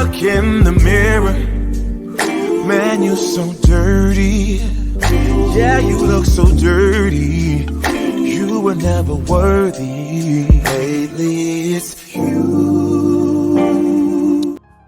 look in the mirror, man, you're so dirty. Yeah, you look so dirty. You were never worthy. Lately, it's you.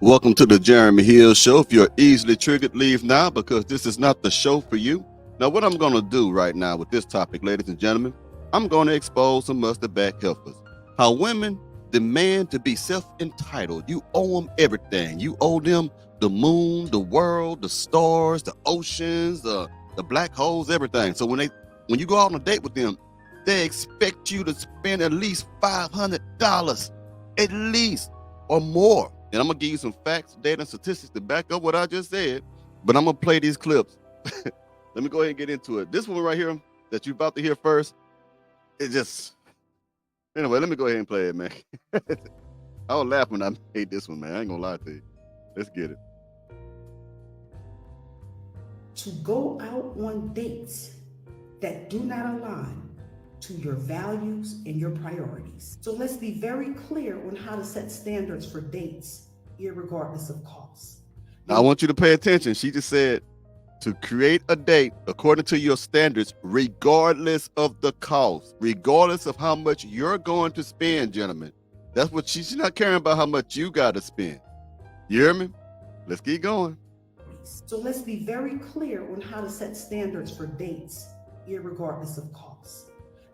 Welcome to the Jeremy Hill Show. If you're easily triggered, leave now, because this is not the show for you. Now, what I'm going to do right now with this topic, ladies and gentlemen, I'm going to expose some mustard-back heifers. How women demand to be self-entitled. You owe them everything. You owe them the moon, the world, the stars, the oceans, the black holes, everything. So when you go out on a date with them, they expect you to spend at least $500, at least, or more. And I'm going to give you some facts, data, and statistics to back up what I just said, but I'm going to play these clips. Let me go ahead and get into it. This one right here that you're about to hear first, it just... Anyway, let me go ahead and play it, man. I was laughing when I made this one, man. I ain't going to lie to you. Let's get it. To go out on dates that do not align to your values and your priorities. So let's be very clear on how to set standards for dates, irregardless of cost. Now, I want you to pay attention. She just said to create a date according to your standards, regardless of the cost, regardless of how much you're going to spend, gentlemen. That's what she's not caring about, how much you got to spend. You hear me? Let's keep going. So let's be very clear on how to set standards for dates, irregardless of cost.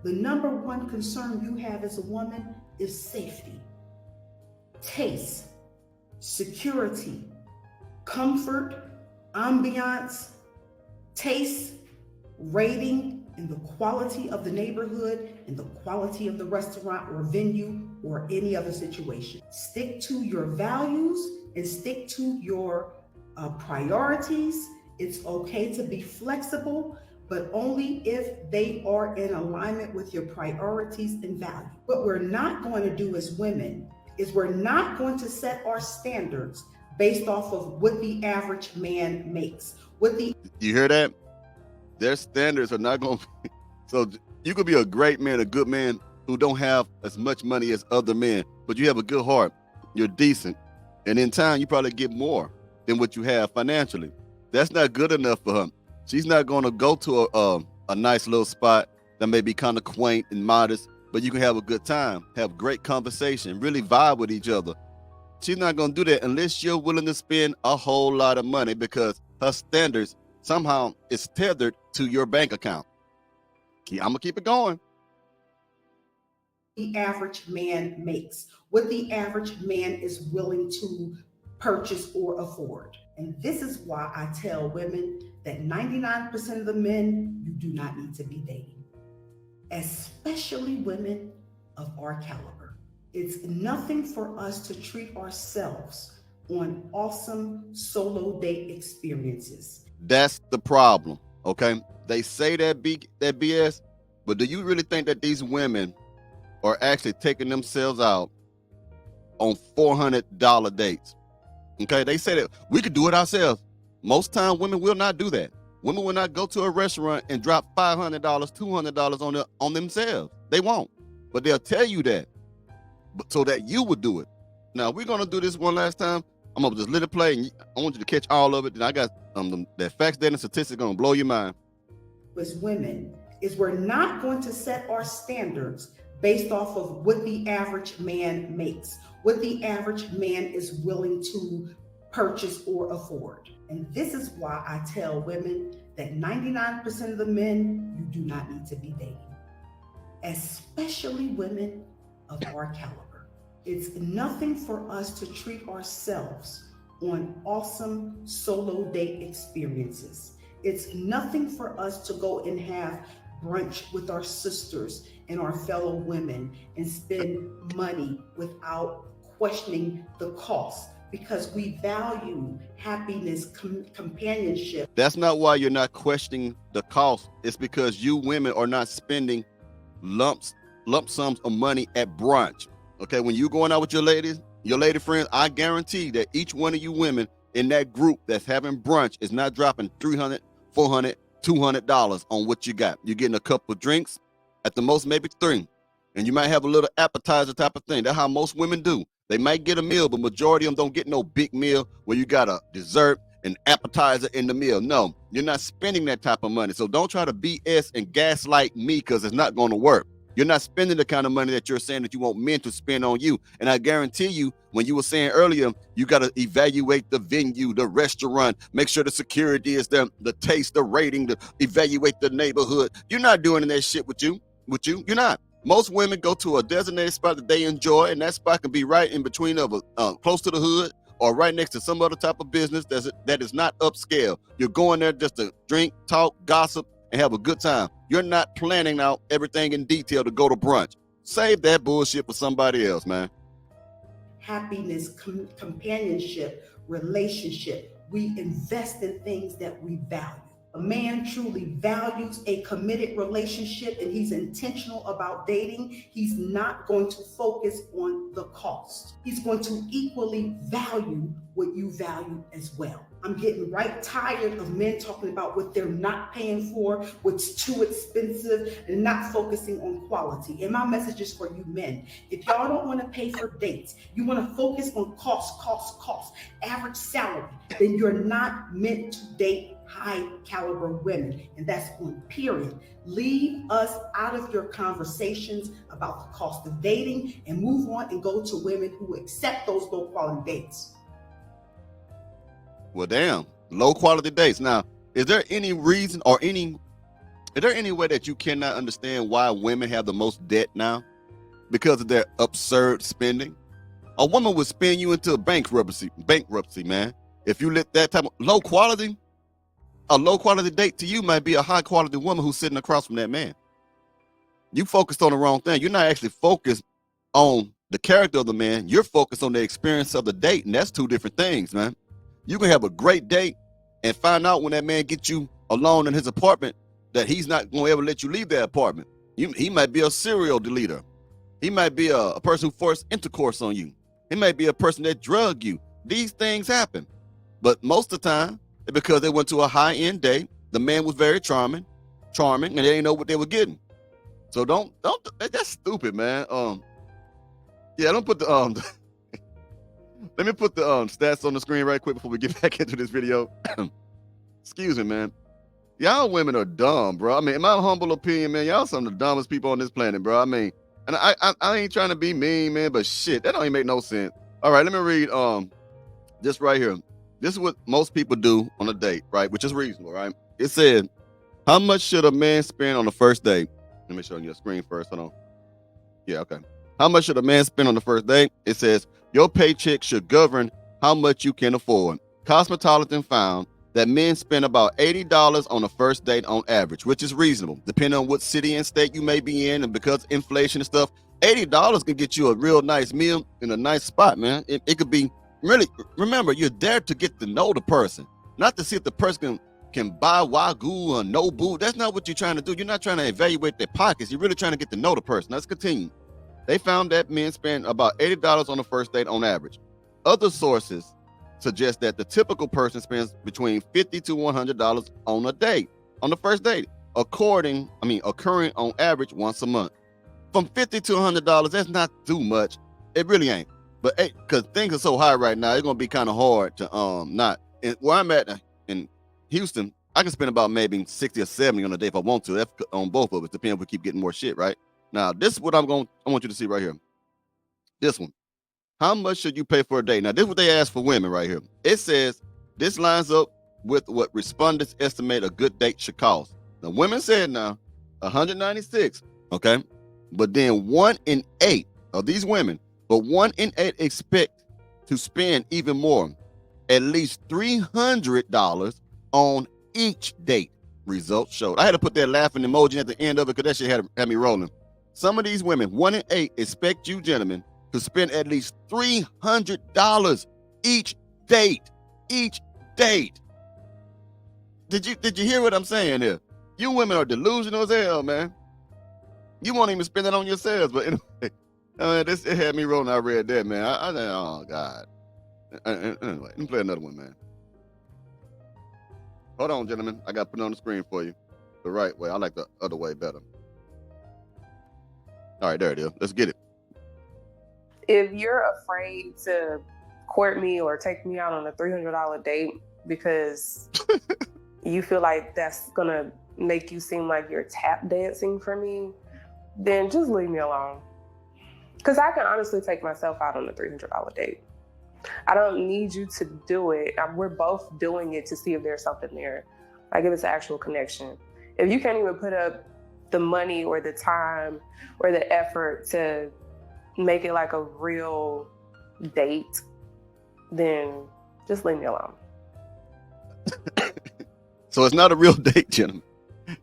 The number one concern you have as a woman is safety, taste, security, comfort, ambiance, taste, rating, and the quality of the neighborhood and the quality of the restaurant or venue or any other situation. Stick to your values and stick to your priorities. It's okay to be flexible, but only if they are in alignment with your priorities and value. What we're not going to do as women is we're not going to set our standards based off of what the average man makes. You hear that? Their standards are not going to be. So you could be a great man, a good man who don't have as much money as other men, but you have a good heart. You're decent. And in time, you probably get more than what you have financially. That's not good enough for her. She's not going to go to a nice little spot that may be kind of quaint and modest, but you can have a good time, have great conversation, really vibe with each other. She's not going to do that unless you're willing to spend a whole lot of money, because her standards somehow is tethered to your bank account. I'm going to keep it going. The average man makes, what the average man is willing to purchase or afford. And this is why I tell women that 99% of the men you do not need to be dating, especially women of our caliber. It's nothing for us to treat ourselves on awesome solo date experiences. That's the problem, okay? They say that BS, but do you really think that these women are actually taking themselves out on $400 dates? Okay, they say that we could do it ourselves. Most time, women will not do that. Women will not go to a restaurant and drop $500, $200 on themselves. They won't, but they'll tell you that, so that you would do it. Now, we're going to do this one last time. I'm going to just let it play, and I want you to catch all of it. Then I got that facts, data, and statistics going to blow your mind. As women, is we're not going to set our standards based off of what the average man makes, what the average man is willing to purchase or afford. And this is why I tell women that 99% of the men you do not need to be dating, especially women of our caliber. It's nothing for us to treat ourselves on awesome solo date experiences. It's nothing for us to go and have brunch with our sisters and our fellow women and spend money without questioning the cost, because we value happiness, companionship. That's not why you're not questioning the cost. It's because you women are not spending lump sums of money at brunch. Okay, when you're going out with your lady friends, I guarantee that each one of you women in that group that's having brunch is not dropping $300, $400, $200 on what you got. You're getting a couple of drinks, at the most maybe 3, and you might have a little appetizer type of thing. That's how most women do. They might get a meal, but majority of them don't get no big meal where you got a dessert, an appetizer in the meal. No, you're not spending that type of money. So don't try to BS and gaslight me, because it's not going to work. You're not spending the kind of money that you're saying that you want men to spend on you. And I guarantee you, when you were saying earlier, you got to evaluate the venue, the restaurant, make sure the security is there, the taste, the rating, evaluate the neighborhood. You're not doing that shit with you. You're not. Most women go to a designated spot that they enjoy, and that spot can be right in between of close to the hood or right next to some other type of business that is not upscale. You're going there just to drink, talk, gossip, and have a good time. You're not planning out everything in detail to go to brunch. Save that bullshit for somebody else, man. Happiness, companionship, relationship. We invest in things that we value. A man truly values a committed relationship and he's intentional about dating. He's not going to focus on the cost. He's going to equally value what you value as well. I'm getting right tired of men talking about what they're not paying for, what's too expensive, and not focusing on quality. And my message is for you men. If y'all don't want to pay for dates, you want to focus on cost, average salary, then you're not meant to date high caliber women. And that's on period. Leave us out of your conversations about the cost of dating and move on and go to women who accept those low quality dates. Well, damn, low quality dates. Now, is there any reason or is there any way that you cannot understand why women have the most debt now? Because of their absurd spending? A woman would spin you into bankruptcy, man. If you let that type of low quality date to you might be a high quality woman who's sitting across from that man. You focused on the wrong thing. You're not actually focused on the character of the man. You're focused on the experience of the date, and that's two different things, man. You can have a great date and find out when that man gets you alone in his apartment that he's not going to ever let you leave that apartment. He might be a serial deleter. He might be a person who forced intercourse on you. He might be a person that drugged you. These things happen. But most of the time, it's because they went to a high-end date. The man was very charming, and they didn't know what they were getting. So don't that's stupid, man. Don't put the let me put the stats on the screen right quick before we get back into this video. Excuse me, man. Y'all women are dumb, bro. I mean, in my humble opinion, man, y'all some of the dumbest people on this planet, bro. I mean, and I ain't trying to be mean, man, but shit, that don't even make no sense. All right, let me read this right here. This is what most people do on a date, right? Which is reasonable, right? It said, how much should a man spend on the first date? Let me show you the screen first. Hold on. Yeah, okay. How much should a man spend on the first date? It says, your paycheck should govern how much you can afford. Cosmopolitan found that men spend about $80 on a first date on average, which is reasonable, depending on what city and state you may be in. And because inflation and stuff, $80 can get you a real nice meal in a nice spot, man. It could be really, remember, you're there to get to know the person, not to see if the person can buy Wagyu or Nobu. That's not what you're trying to do. You're not trying to evaluate their pockets. You're really trying to get to know the person. Let's continue. They found that men spend about $80 on the first date on average. Other sources suggest that the typical person spends between $50 to $100 on a date, on the first date, occurring on average once a month. From $50 to $100, that's not too much. It really ain't. But because things are so high right now, it's gonna be kind of hard to not. And where I'm at in Houston, I can spend about maybe 60 or 70 on a day if I want to. That's on both of us, depending if we keep getting more shit, right? Now, this is what I want you to see right here. This one. How much should you pay for a date? Now, this is what they ask for women right here. It says, this lines up with what respondents estimate a good date should cost. Now, women said now, 196, okay? But then 1 in 8 of these women, but 1 in 8 expect to spend even more, at least $300 on each date, results showed. I had to put that laughing emoji at the end of it because that shit had me rolling. Some of these women, 1 in 8, expect you gentlemen to spend at least $300 each date. Each date. Did you hear what I'm saying here? You women are delusional as hell, man. You won't even spend it on yourselves. But anyway, it had me rolling. I read that, man. I oh God. Anyway, let me play another one, man. Hold on, gentlemen. I got to put it on the screen for you. The right way. I like the other way better. All right, there it is. Let's get it. If you're afraid to court me or take me out on a $300 date because you feel like that's gonna make you seem like you're tap dancing for me, then just leave me alone. Because I can honestly take myself out on a $300 date. I don't need you to do it. We're both doing it to see if there's something there. Like if it's an actual connection. If you can't even put up the money or the time or the effort to make it like a real date, then just leave me alone. So it's not a real date, gentlemen,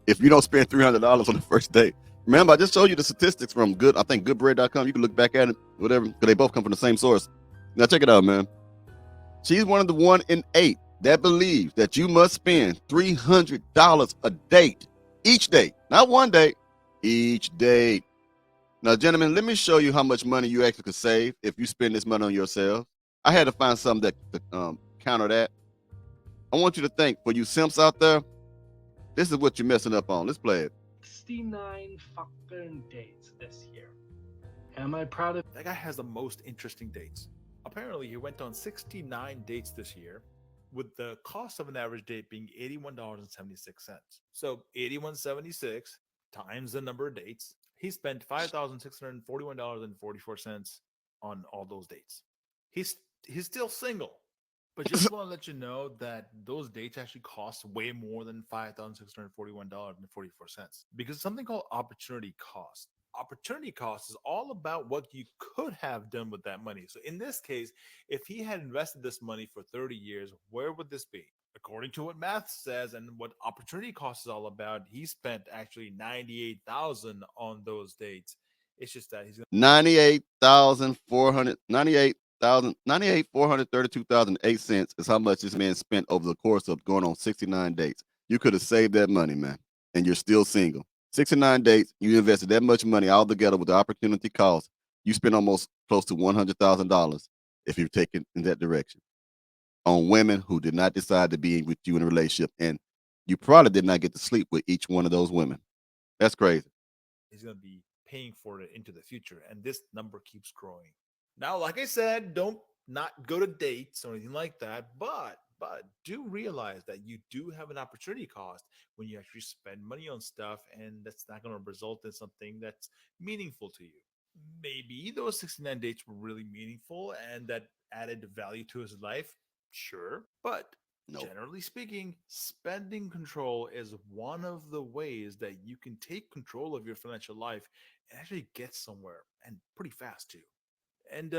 if you don't spend $300 on the first date. Remember, I just showed you the statistics from goodbread.com. You can look back at it, whatever, because they both come from the same source. Now check it out, man. She's one of the 1 in 8 that believes that you must spend $300 a date, each date, not one date, each date. Now, gentlemen, let me show you how much money you actually could save if you spend this money on yourself. I had to find something that could counter that. I want you to think, for you simps out there, this is what you're messing up on. Let's play it. 69 fucking dates this year. Am I proud of That guy has the most interesting dates. Apparently, he went on 69 dates this year, with the cost of an average date being $81.76. So $81.76 times the number of dates, he spent $5,641.44 on all those dates. He's still single. But just want to let you know that those dates actually cost way more than $5,641.44, because something called opportunity cost. Opportunity cost is all about what you could have done with that money. So in this case, if he had invested this money for 30 years, where would this be? According to what math says and what opportunity cost is all about, he spent actually $98,000 on those dates. It's just that he's gonna $98,432.08 is how much this man spent over the course of going on 69 dates. You could have saved that money, man, and you're still single. 69 dates, you invested that much money all together with the opportunity cost. You spent almost close to $100,000 if you take it in that direction on women who did not decide to be with you in a relationship, and you probably did not get to sleep with each one of those women. That's crazy. He's going to be paying for it into the future, and this number keeps growing. Now, like I said, don't not go to dates or anything like that, but do realize that you do have an opportunity cost when you actually spend money on stuff, and that's not going to result in something that's meaningful to you. Maybe those 69 dates were really meaningful and that added value to his life, sure, but Nope. generally speaking, spending control is one of the ways that you can take control of your financial life and actually get somewhere, and pretty fast too. And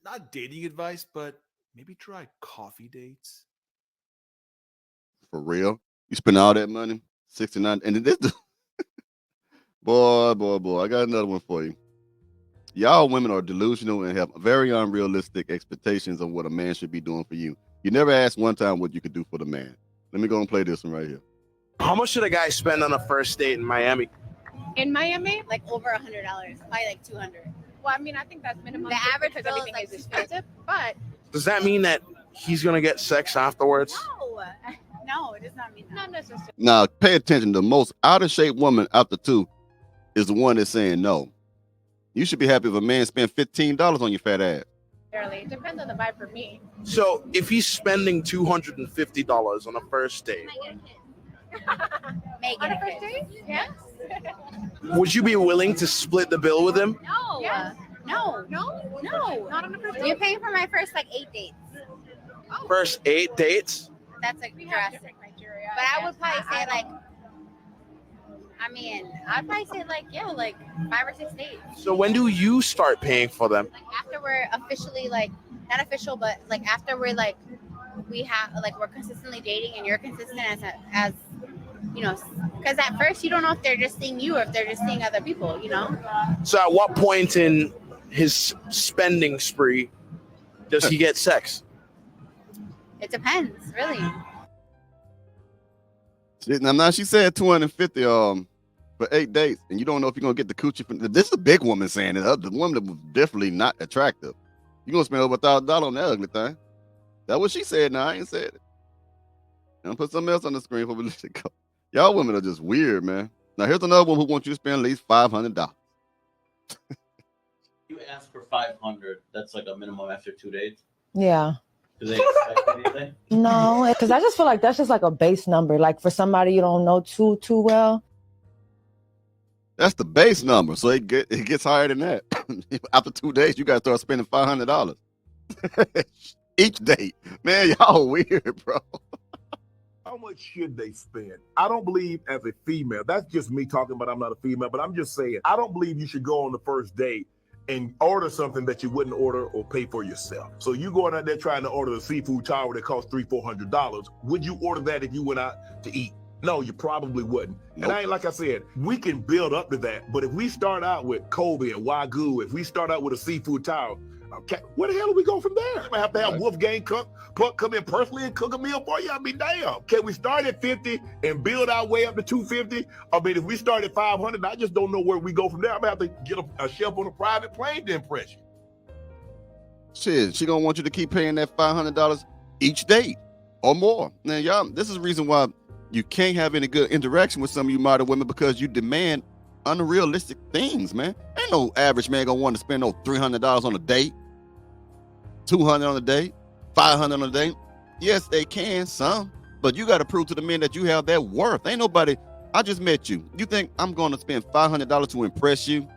not dating advice, but maybe try coffee dates. For real? You spend all that money? 69, and then this boy, I got another one for you. Y'all women are delusional and have very unrealistic expectations of what a man should be doing for you. You never asked one time what you could do for the man. Let me go and play this one right here. How much should a guy spend on a first date in Miami? In Miami, like over $100, probably like $200. Well, I mean, I think that's minimum. The average because bill is everything like is expensive, but Does that mean that he's gonna get sex afterwards? No, it does not mean that. not necessarily. Now, pay attention. The most out of shape woman out the two is the one that's saying no. You should be happy if a man spent $15 on your fat ass. It depends on the vibe for me. So if he's spending $250 on a first date, Megan, On a first date? Yes. would you be willing to split the bill with him? No. Yes. No. No? No. Not on a first You're date? paying for my first like 8 dates. Oh. First 8 dates? That's like We have drastic. different criteria. But I would guess. probably say I like, don't- I'd probably say like, yeah, like 5 or 6 dates. So when do you start paying for them? Like after we're officially like, not official, but like after we're like, we're consistently dating and you're consistent as you know, because at first you don't know if they're just seeing you or if they're just seeing other people, you know? So at what point in his spending spree does he get sex? It depends, really. Now she said 250 for 8 dates, and you don't know if you're gonna get the coochie from this is a big woman saying it. The woman that was definitely not attractive. You're gonna spend over $1,000 on that ugly thing. That's what she said. Now I ain't said it. I'm gonna put something else on the screen before we let it go. Y'all women are just weird, man. Now here's another one who wants you to spend at least $500. You ask for 500, that's like a minimum after 2 dates. Yeah. Do they expect anything? No, because I just feel like that's just like a base number. Like for somebody you don't know too well. That's the base number, so it gets higher than that. After 2 days, you got to start spending $500 each date. Man, y'all weird, bro. How much should they spend? I don't believe as a female, that's just me talking about I'm not a female, but I'm just saying, I don't believe you should go on the first date and order something that you wouldn't order or pay for yourself. So you going out there trying to order a seafood tower that costs $300-400. Would you order that if you went out to eat? No, you probably wouldn't. Nope. And like I said, we can build up to that. But if we start out with Kobe and Wagyu, if we start out with a seafood tower, okay, where the hell do we go from there? We have to have Wolfgang come in personally and cook a meal for you. I mean, damn. Can we start at 50 and build our way up to 250? I mean, if we start at 500, I just don't know where we go from there. I'm gonna have to get a chef on a private plane to impress you. Shit, she gonna want you to keep paying that $500 each date or more. Now, y'all, this is the reason why you can't have any good interaction with some of you modern women, because you demand unrealistic things, man. Ain't no average man gonna want to spend no $300 on a date, $200 on a date, $500 on a date. Yes, they can, some, but you got to prove to the men that you have that worth. Ain't nobody. I just met you. You think I'm going to spend $500 to impress you?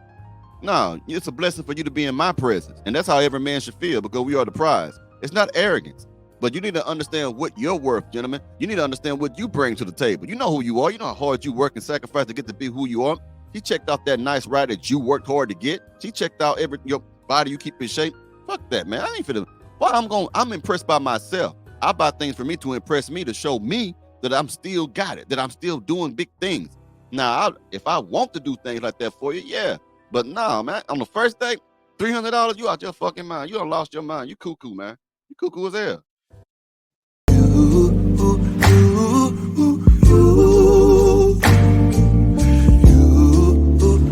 No, it's a blessing for you to be in my presence, and that's how every man should feel, because we are the prize. It's not arrogance, but you need to understand what you're worth, gentlemen. You need to understand what you bring to the table. You know who you are. You know how hard you work and sacrifice to get to be who you are. She checked out that nice ride that you worked hard to get. She checked out your body you keep in shape. Fuck that, man. I ain't finna. Well, I'm impressed by myself. I buy things for me to impress me, to show me that I'm still got it, that I'm still doing big things. Now, if I want to do things like that for you, yeah. But nah, man, on the first date, $300, you out your fucking mind. You done lost your mind. You cuckoo, man. You cuckoo as hell. You